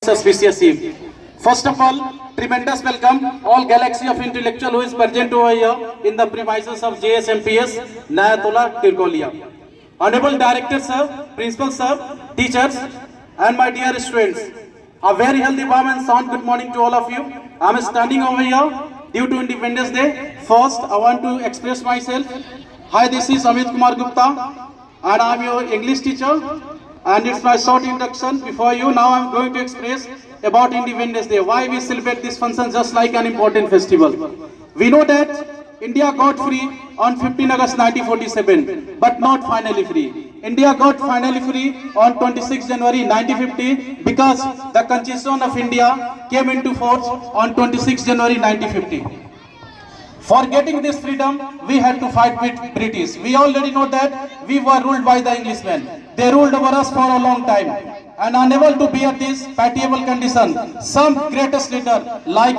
Auspicious eve. First of all, tremendous welcome all galaxy of intellectual who is present over here in the premises of JSMPS Nayatullah Tirkolia. Honorable Director Sir, Principal Sir, teachers and my dear students, a very healthy, warm and sound good morning to all of you. I am standing over here due to Independence Day. First, I want to express myself. Hi, this is Amit Kumar Gupta and I am your English teacher. And it's my short introduction before you. Now I'm going to express about Independence Day, why we celebrate this function just like an important festival. We know that India got free on 15 August 1947, but not finally free. India got finally free on 26 January 1950 because the Constitution of India came into force on 26 January 1950. For getting this freedom, we had to fight with British. We already know that we were ruled by the Englishmen. They ruled over us for a long time. And unable to bear this pitiable condition, some greatest leader like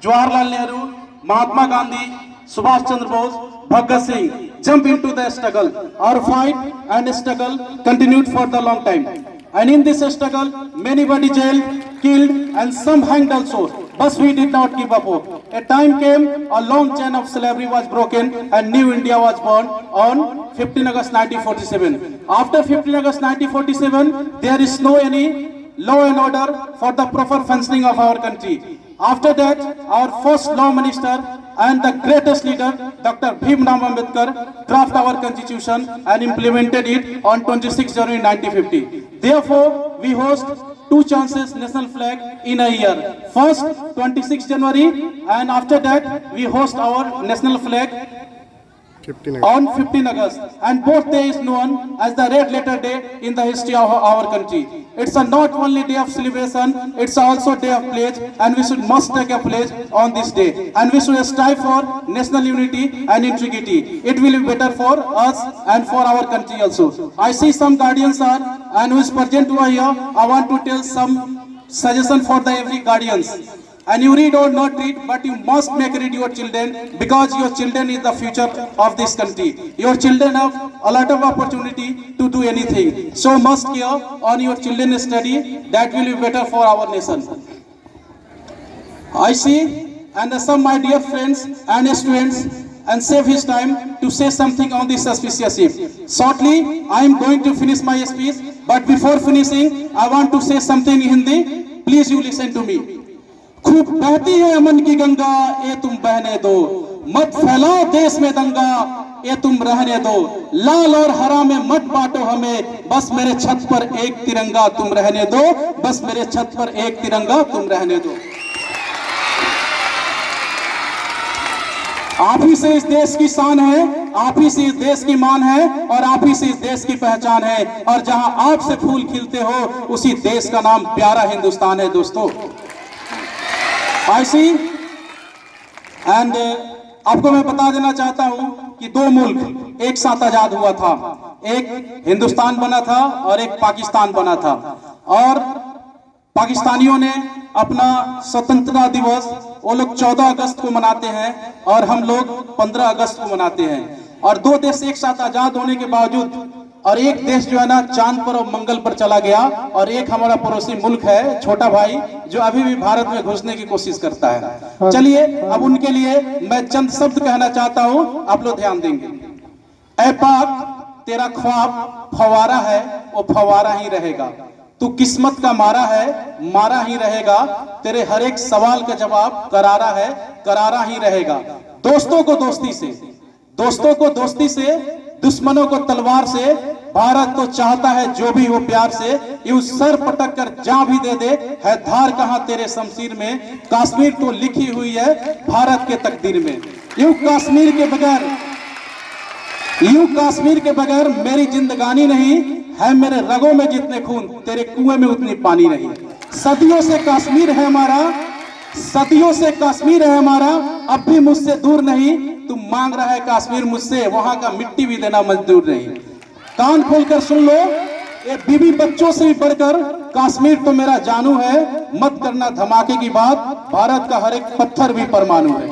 Jawaharlal Nehru, Mahatma Gandhi, Subhash Chandra Bose, Bhagat Singh jump into the struggle. Our fight and struggle continued for the long time. And in this struggle, many were jailed, killed, and some hanged also. But we did not give up hope. A time came, a long chain of slavery was broken, and new India was born on 15 August 1947. After 15 August 1947, there is no any law and order for the proper functioning of our country. After that, our first law minister and the greatest leader, Dr. Bhimrao Ambedkar, drafted our constitution and implemented it on 26 January 1950. Therefore, we host two chances national flag in a year. First, 26 January, and after that, we host our national flag on 15 August. And both days is known as the red letter day in the history of our country. It's a not only day of celebration, it's also day of pledge, and we must take a pledge on this day. And we should strive for national unity and integrity. It will be better for us and for our country also. I see some guardians are, and who is present over here, I want to tell some suggestion for the every guardians. And you read or not read, but you must make read your children, because your children is the future of this country. Your children have a lot of opportunity to do anything. So must care on your children's study. That will be better for our nation. I see, and some my dear friends and students, and save his time to say something on this auspicious eve. Shortly, I am going to finish my speech, but before finishing, I want to say something in Hindi. Please you listen to me. खूब बहती है अमन की गंगा, ये तुम बहने दो, मत फैलाओ देश में दंगा, ये तुम रहने दो, लाल और हरा में मत बांटो हमें, बस मेरे छत पर एक तिरंगा तुम रहने दो, बस मेरे छत पर एक तिरंगा तुम रहने दो। आप ही से इस देश की शान है, आप ही से इस देश की मान है, और आप ही से इस देश की पहचान है, और जहां आप से फूल खिलते हो उसी देश का नाम प्यारा हिंदुस्तान है दोस्तों। I see, and आपको मैं बता देना चाहता हूं कि दो मुल्क एक साथ आजाद हुआ था, एक हिंदुस्तान बना था और एक पाकिस्तान बना था। और पाकिस्तानियों ने अपना स्वतंत्रता दिवस वो लोग 14 अगस्त को मनाते हैं और हम लोग 15 अगस्त को मनाते हैं। और दो देश एक साथ आजाद होने के बावजूद, और एक देश जो है ना चांद पर और मंगल पर चला गया, और एक हमारा पड़ोसी मुल्क है छोटा भाई जो अभी भी भारत में घुसने की कोशिश करता है। चलिए अब उनके लिए मैं चंद शब्द कहना चाहता हूं, आप लोग ध्यान देंगे। ऐ पाक तेरा ख्वाब फवारा है, वो फवारा ही रहेगा, तू किस्मत का मारा है, मारा ही रहेगा, तेरे हर एक सवाल का जवाब करारा है, करारा ही रहेगा। दोस्तों को दोस्ती से, दोस्तों को दोस्ती से, दुश्मनों को तलवार से, भारत तो चाहता है जो भी हो प्यार से, यूं सर पटक कर जान भी दे दे, है धार कहां तेरे शमशीर में, कश्मीर तो लिखी हुई है भारत के तकदीर में। यूं कश्मीर के बगैर मेरी जिंदगानी नहीं है, मेरे रगों में जितने खून तेरे कुएं में उतनी पानी नहीं। सदियों से कश्मीर है हमारा, सदियों से कश्मीर है हमारा, अब भी मुझसे दूर नहीं, तुम मांग रहा है कश्मीर मुझसे, वहां का मिट्टी भी देना मंजूर नहीं। कान खोलकर सुन लो, ये बीवी बच्चों से भी बढ़कर कश्मीर तो मेरा जानू है, मत करना धमाके की बात, भारत का हर एक पत्थर भी परमाणु है।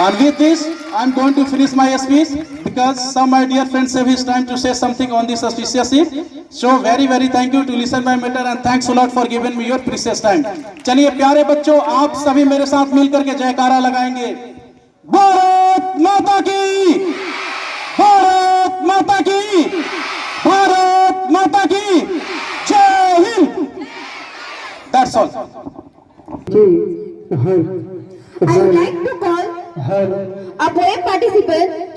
And with this, I'm going to finish my speech because some my dear friends have it's time to say something on this auspicious eve. So very thank you to listen my matter and thanks a lot for giving me your precious time. चलिए प्यारे बच्चों, आप सभी मेरे साथ मिलकर के जयकारा लगाएंगे। भारत माता की, भारत माता की, भारत माता की जय Hind. That's all. I would like to call a poem participant